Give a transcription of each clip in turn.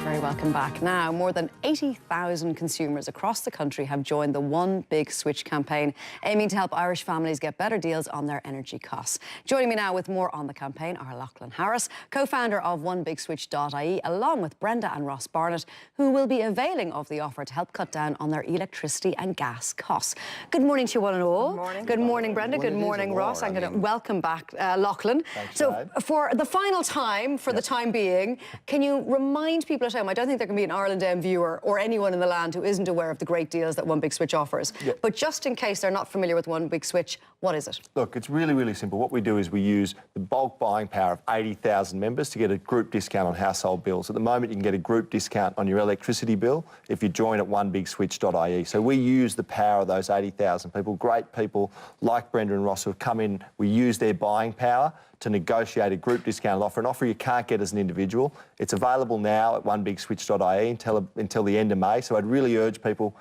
Very welcome back. Now, more than 80,000 consumers across the country have joined the One Big Switch campaign, aiming to help Irish families get better deals on their energy costs. Joining me now with more on the campaign are Lachlan Harris, co-founder of onebigswitch.ie, along with Brenda and Ross Barnett, who will be availing of the offer to help cut down on their electricity and gas costs. Good morning to you one and all. Good morning. Good morning, Brenda. Good morning, Ross. I'm going to welcome back Lachlan. Thanks, so, Dave. for the final time, for the time being, can you remind people at home, I don't think there can be an Ireland End viewer or anyone in the land who isn't aware of the great deals that One Big Switch offers. Yep. But just in case they're not familiar with One Big Switch, what is it? Look, it's really, really simple. What we do is we use the bulk buying power of 80,000 members to get a group discount on household bills. At the moment, you can get a group discount on your electricity bill if you join at onebigswitch.ie. So we use the power of those 80,000 people, great people like Brenda and Ross who have come in. We use their buying power to negotiate a group discount offer, an offer you can't get as an individual. It's available now at onebigswitch.ie until the end of May. So I'd really urge people,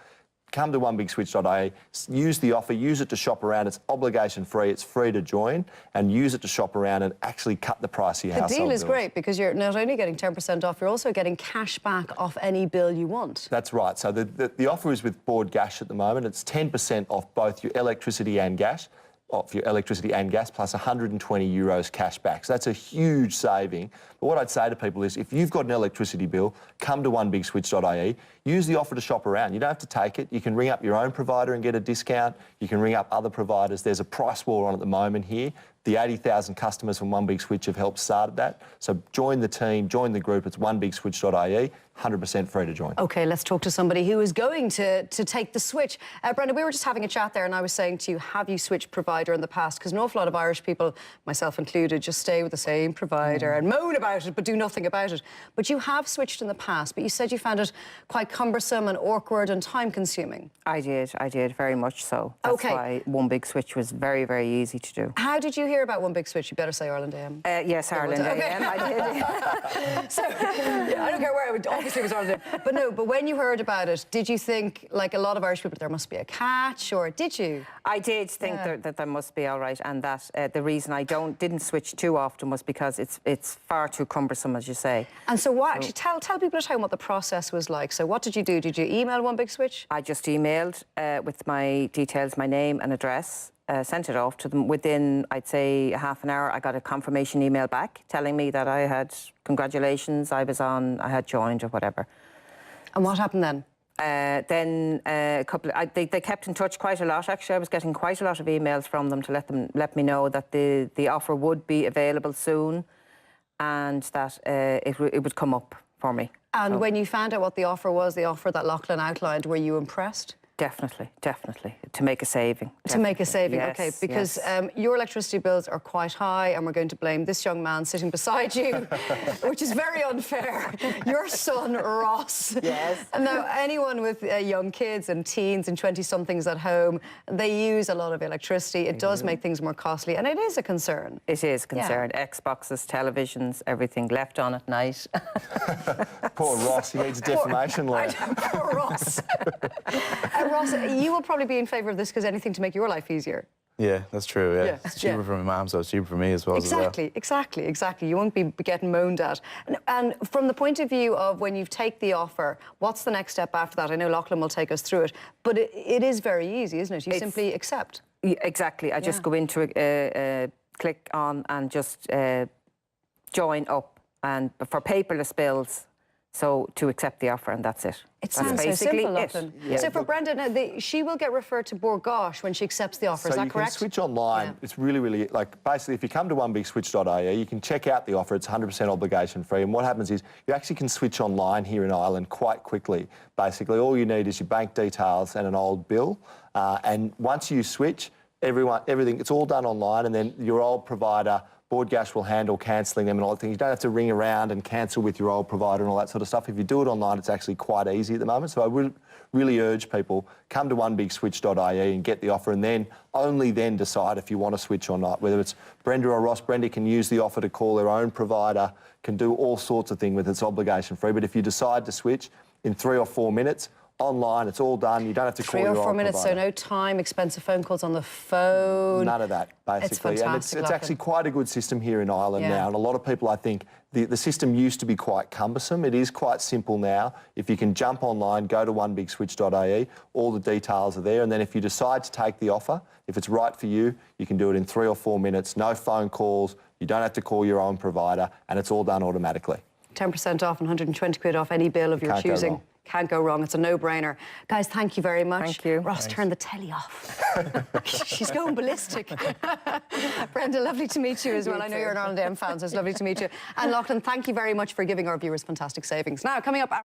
come to onebigswitch.ie, use the offer, use it to shop around. It's obligation-free, it's free to join, and use it to shop around and actually cut the price of your household The deal is bills. great because you're not only getting 10% off, you're also getting cash back off any bill you want. That's right. So the offer is with Board Gas at the moment. It's 10% off both your electricity and gas. Off your electricity and gas, plus 120 euros cash back. So that's a huge saving. But what I'd say to people is, if you've got an electricity bill, come to onebigswitch.ie, use the offer to shop around. You don't have to take it. You can ring up your own provider and get a discount. You can ring up other providers. There's a price war on at the moment here. The 80,000 customers from One Big Switch have helped start that. So join the team, join the group. It's onebigswitch.ie, 100% free to join. OK, let's talk to somebody who is going to take the switch. Brenda, we were just having a chat there and I was saying to you, have you switched provider in the past? Because an awful lot of Irish people, myself included, just stay with the same provider and moan about it but do nothing about it. But you have switched in the past, but you said you found it quite cumbersome and awkward and time-consuming. I did, very much so. That's why One Big Switch was very, very easy to do. How did you hear about One Big Switch? You better say Ireland AM. Yes, Ireland AM, I did. So, I don't care where, obviously it was Ireland AM. But no, but when you heard about it, did you think, like a lot of Irish people, there must be a catch, or did you? I did think that there must be all right, and that the reason I didn't switch too often was because it's far too cumbersome, as you say. And so what, actually, tell people at home what the process was like. So what did you do? Did you email One Big Switch? I just emailed with my details, my name and address, sent it off to them. Within, I'd say, half an hour, I got a confirmation email back telling me that I had, congratulations, I had joined or whatever. And what happened then? Then they kept in touch quite a lot. Actually, I was getting quite a lot of emails from them to let me know that the offer would be available soon, and that it would come up for me. And when you found out what the offer was, the offer that Lachlan outlined, were you impressed? Definitely, to make a saving. To make a saving, yes, OK, because your electricity bills are quite high and we're going to blame this young man sitting beside you, which is very unfair. Your son, Ross. Yes. And now, anyone with young kids and teens and 20-somethings at home, they use a lot of electricity. It does make things more costly, and it is a concern. It is a concern. Yeah. Xboxes, televisions, everything left on at night. Poor Ross, he needs a defamation lawyer. Poor Ross. Ross, you will probably be in favour of this because anything to make your life easier. Yeah, that's true, yeah. It's cheaper for my mum, so it's cheaper for me as well. Exactly. You won't be getting moaned at. And from the point of view of when you take the offer, what's the next step after that? I know Lachlan will take us through it, but it is very easy, isn't it? You simply accept. Exactly. I just go into click on and just join up, and for paperless bills, so to accept the offer, and that's it. It sounds so simple, Lachlan. Yeah. So for Brenda, now, she will get referred to Board Gas when she accepts the offer, is that correct? So you can switch online. Yeah. It's really, like, basically, if you come to onebigswitch.ie, you can check out the offer. It's 100% obligation-free. And what happens is you actually can switch online here in Ireland quite quickly. Basically, all you need is your bank details and an old bill. And once you switch, everything, it's all done online, and then your old provider, Board Gas, will handle cancelling them and all that thing. You don't have to ring around and cancel with your old provider and all that sort of stuff. If you do it online, it's actually quite easy at the moment. So I would really urge people, come to onebigswitch.ie and get the offer, and then only then decide if you want to switch or not. Whether it's Brenda or Ross, Brenda can use the offer to call their own provider, can do all sorts of things with it. It's obligation-free. But if you decide to switch, in 3 or 4 minutes, online. It's all done. You don't have to call 3 your or 4 own minutes, provider. so no time, expensive phone calls on the phone. None of that, basically. It's fantastic, and it's Lachlan. actually quite a good system here in Ireland now. And a lot of people, I think, the system used to be quite cumbersome. It is quite simple now. If you can jump online, go to onebigswitch.ie, all the details are there. And then if you decide to take the offer, if it's right for you, you can do it in 3 or 4 minutes, no phone calls, you don't have to call your own provider, and it's all done automatically. 10% off and 120 quid off any bill of your Can't go choosing. wrong. Can't go wrong. It's a no-brainer. Guys, thank you very much. Thank you. Ross, turn the telly off. She's going ballistic. Brenda, lovely to meet you as well. I know you're an Ireland M fan, so it's lovely to meet you. And Lachlan, thank you very much for giving our viewers fantastic savings. Now, coming up...